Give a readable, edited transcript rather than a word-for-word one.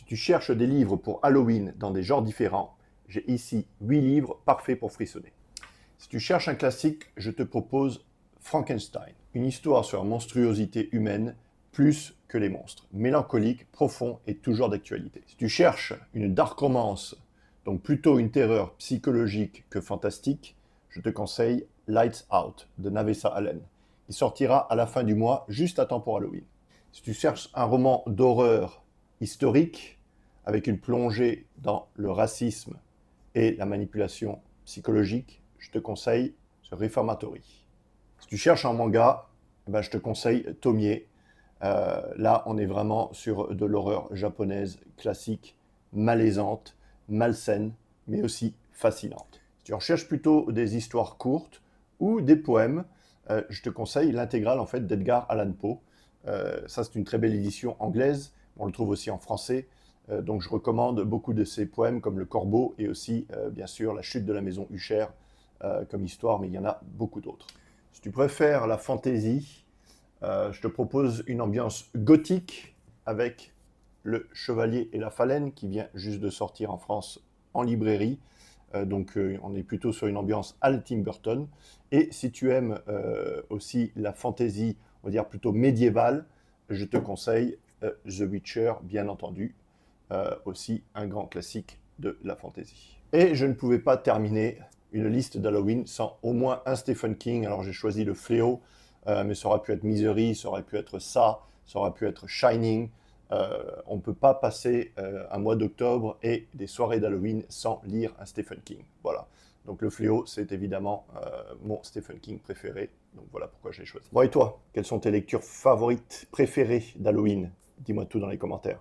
Si tu cherches des livres pour Halloween dans des genres différents, j'ai ici 8 livres parfaits pour frissonner. Si tu cherches un classique, je te propose Frankenstein, une histoire sur la monstruosité humaine plus que les monstres, mélancolique, profond et toujours d'actualité. Si tu cherches une dark romance, donc plutôt une terreur psychologique que fantastique, je te conseille Lights Out de Navessa Allen. Il sortira à la fin du mois, juste à temps pour Halloween. Si tu cherches un roman d'horreur historique, avec une plongée dans le racisme et la manipulation psychologique, je te conseille The Reformatory. Si tu cherches un manga, je te conseille Tomie. Là, on est vraiment sur de l'horreur japonaise classique, malaisante, malsaine, mais aussi fascinante. Si tu recherches plutôt des histoires courtes ou des poèmes, je te conseille l'intégrale en fait d'Edgar Allan Poe. Ça, c'est une très belle édition anglaise. On le trouve aussi en français. Donc, je recommande beaucoup de ses poèmes comme Le Corbeau et aussi, bien sûr, La chute de la maison Usher comme histoire, mais il y en a beaucoup d'autres. Si tu préfères la fantaisie, je te propose une ambiance gothique avec Le Chevalier et la Phalène qui vient juste de sortir en France en librairie. Donc on est plutôt sur une ambiance à la Tim Burton. Et si tu aimes aussi la fantaisie, on va dire plutôt médiévale, je te conseille The Witcher, bien entendu, aussi un grand classique de la fantaisie. Et je ne pouvais pas terminer une liste d'Halloween sans au moins un Stephen King. Alors j'ai choisi Le Fléau, mais ça aurait pu être Misery, ça aurait pu être ça aurait pu être Shining. On ne peut pas passer un mois d'octobre et des soirées d'Halloween sans lire un Stephen King. Voilà. Donc Le Fléau, c'est évidemment mon Stephen King préféré. Donc voilà pourquoi j'ai choisi. Bon, et toi, quelles sont tes lectures favorites, préférées d'Halloween? Dis-moi tout dans les commentaires.